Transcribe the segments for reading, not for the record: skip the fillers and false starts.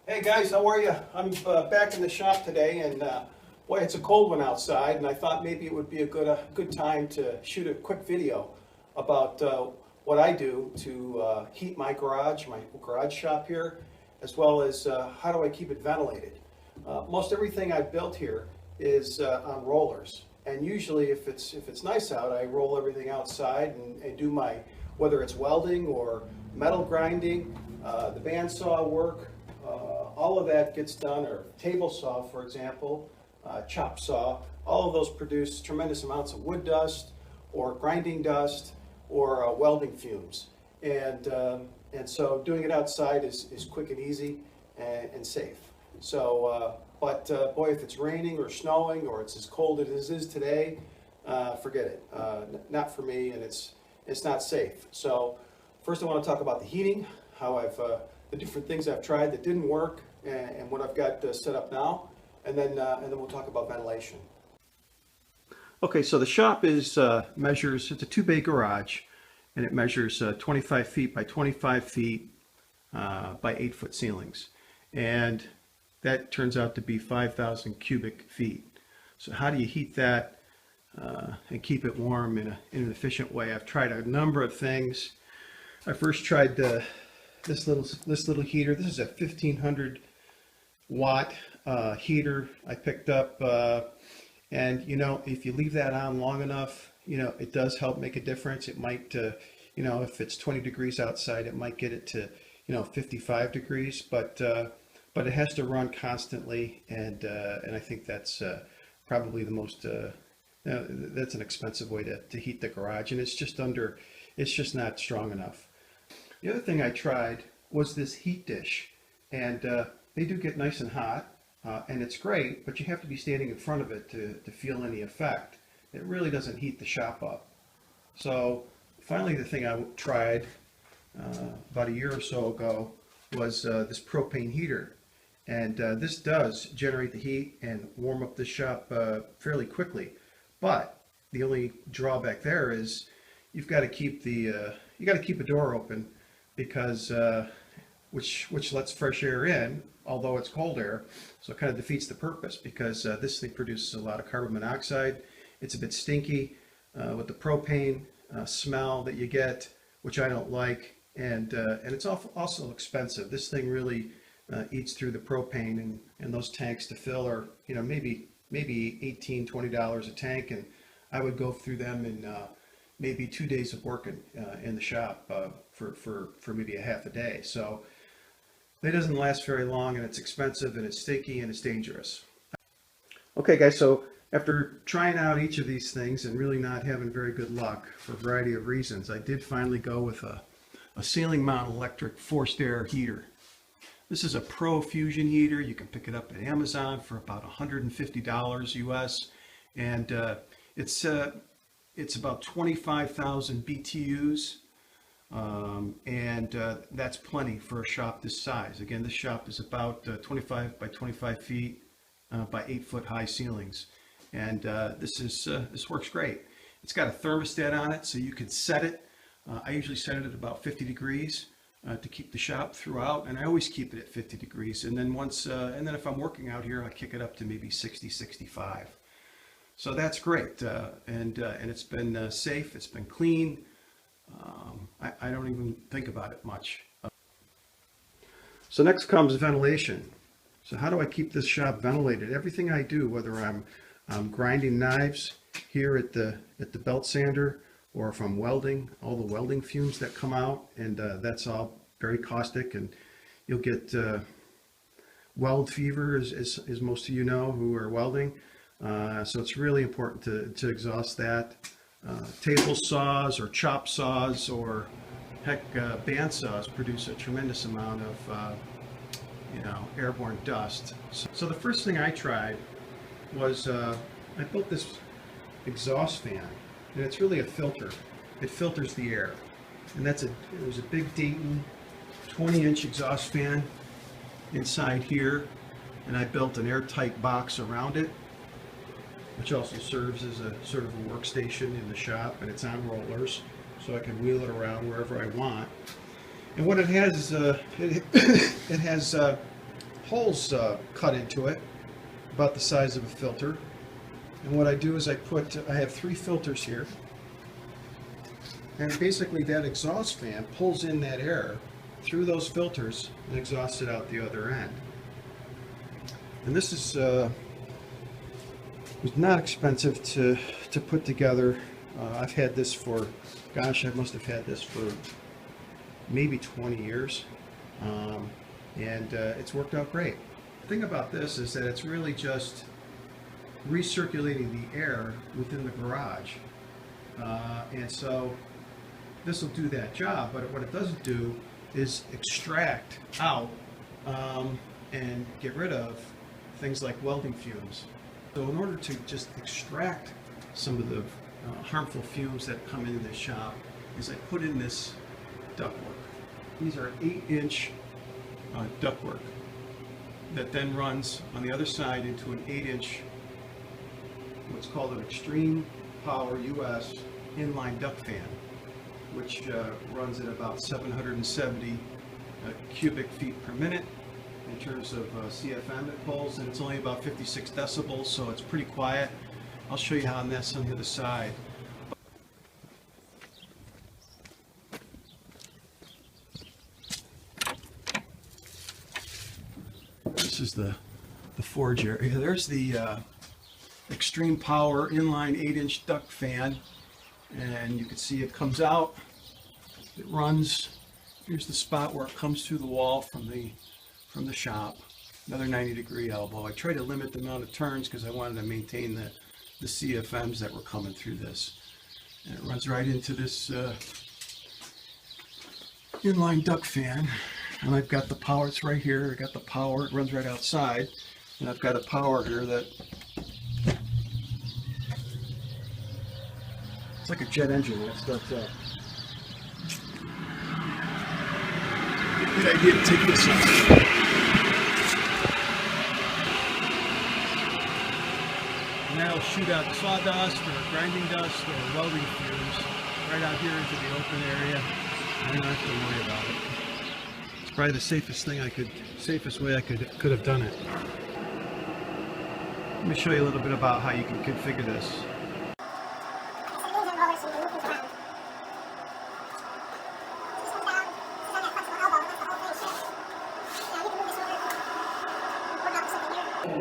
Hey guys, how are you? I'm back in the shop today, and boy, it's a cold one outside, and I thought maybe it would be a good time to shoot a quick video about what I do to heat my garage shop here, as well as how do I keep it ventilated. Most everything I've built here is on rollers, and usually if it's nice out, I roll everything outside and do my, whether it's welding or metal grinding, the bandsaw work. All of that gets done, or table saw, for example, chop saw. All of those produce tremendous amounts of wood dust, or grinding dust, or welding fumes. And so doing it outside is quick and easy and safe. So, boy, if it's raining or snowing, or it's as cold as it is today, forget it. Not for me, and it's not safe. So, first I want to talk about the heating, how the different things I've tried that didn't work, and what I've got set up now, and then we'll talk about ventilation. Okay, so the shop is measures. It's a 2-bay garage, and it measures 25 feet by 25 feet by 8-foot ceilings, and that turns out to be 5,000 cubic feet. So how do you heat that and keep it warm in an efficient way? I've tried a number of things. I first tried this little heater. This is a 1500 watt heater I picked up, and you know, if you leave that on long enough, you know, it does help make a difference. It might, you know, if it's 20 degrees outside, it might get it to, you know, 55 degrees, but it has to run constantly, and I think that's probably the most that's an expensive way to heat the garage, and it's just not strong enough. The other thing I tried was this heat dish, and they do get nice and hot, and it's great, but you have to be standing in front of it to feel any effect. It really doesn't heat the shop up. So finally, the thing I tried about a year or so ago was this propane heater, and this does generate the heat and warm up the shop fairly quickly. But the only drawback there is you've got to keep a door open, because which lets fresh air in, although it's cold air, so it kind of defeats the purpose, because this thing produces a lot of carbon monoxide. It's a bit stinky with the propane smell that you get, which I don't like, and it's also expensive. This thing really eats through the propane, and those tanks to fill are, you know, maybe $18–20 a tank, and I would go through them in maybe 2 days of working in the shop for maybe a half a day. So it doesn't last very long, and it's expensive, and it's stinky, and it's dangerous. Okay guys, so after trying out each of these things and really not having very good luck for a variety of reasons, I did finally go with a ceiling mount electric forced air heater. This is a Pro Fusion heater. You can pick it up at Amazon for about $150 US, and it's about 25,000 BTUs, and that's plenty for a shop this size. Again, this shop is about 25 by 25 feet by 8-foot high ceilings, and this works great. It's got a thermostat on it, so you can set it. I usually set it at about 50 degrees to keep the shop throughout, and I always keep it at 50 degrees. And then and then if I'm working out here, I kick it up to maybe 60, 65. So that's great, and it's been safe. It's been clean. I don't even think about it much. So next comes ventilation. So how do I keep this shop ventilated? Everything I do, whether I'm grinding knives here at the belt sander, or if I'm welding, all the welding fumes that come out, and that's all very caustic, and you'll get weld fever, as most of you know who are welding. So it's really important to exhaust that. Table saws or chop saws, or heck, band saws produce a tremendous amount of you know, airborne dust. So the first thing I tried was I built this exhaust fan, and it's really a filter. It filters the air, and it was a big Dayton 20-inch exhaust fan inside here, and I built an airtight box around it, which also serves as a sort of a workstation in the shop, and it's on rollers, so I can wheel it around wherever I want. And what it has is it has holes cut into it, about the size of a filter. And what I do is I have 3 filters here. And basically that exhaust fan pulls in that air through those filters and exhausts it out the other end. And this is was not expensive to put together. I've had this for, gosh, I must have had this for maybe 20 years. And it's worked out great. The thing about this is that it's really just recirculating the air within the garage. And so this will do that job, but what it doesn't do is extract out and get rid of things like welding fumes. So in order to just extract some of the harmful fumes that come into this shop, is I put in this ductwork. These are 8-inch ductwork that then runs on the other side into an 8-inch, what's called an extreme power US inline duct fan, which runs at about 770 cubic feet per minute in terms of CFM it pulls, and it's only about 56 decibels, so it's pretty quiet. I'll show you how that's on the other side. This is the forge area. There's the extreme power inline 8-inch duct fan, and you can see it comes out, it runs. Here's the spot where it comes through the wall from the shop, another 90-degree elbow. I try to limit the amount of turns because I wanted to maintain the CFMs that were coming through this, and it runs right into this inline duct fan. And I've got the power, it's right here, I got the power, it runs right outside, and I've got a power here that, it's like a jet engine when it starts up. Good idea to take this off. And that'll shoot out sawdust or grinding dust or welding fumes right out here into the open area. I don't have to worry about it. It's probably the safest way I could have done it. Let me show you a little bit about how you can configure this.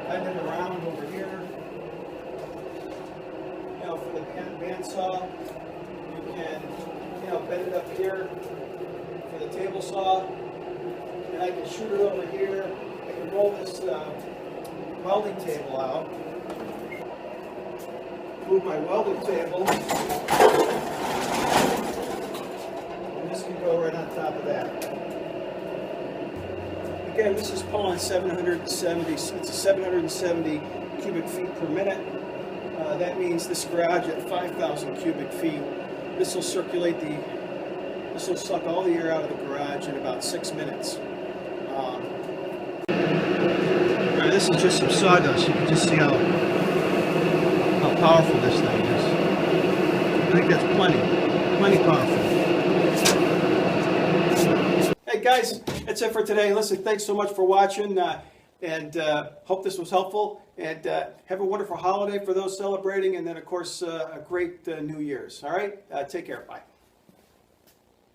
Bend it around over here. You know, for the bandsaw, you can, you know, bend it up here for the table saw, and I can shoot it over here. I can roll this welding table out, move my welding table, and this can go right on top of that. Again, this is pulling 770, it's a 770 cubic feet per minute. That means this garage at 5,000 cubic feet, this will suck all the air out of the garage in about 6 minutes. Alright, this is just some sawdust. You can just see how powerful this thing is. I think that's plenty powerful. Hey guys, that's it for today. Listen, thanks so much for watching, and hope this was helpful. And have a wonderful holiday for those celebrating, and then of course a great New Year's. All right, take care. Bye.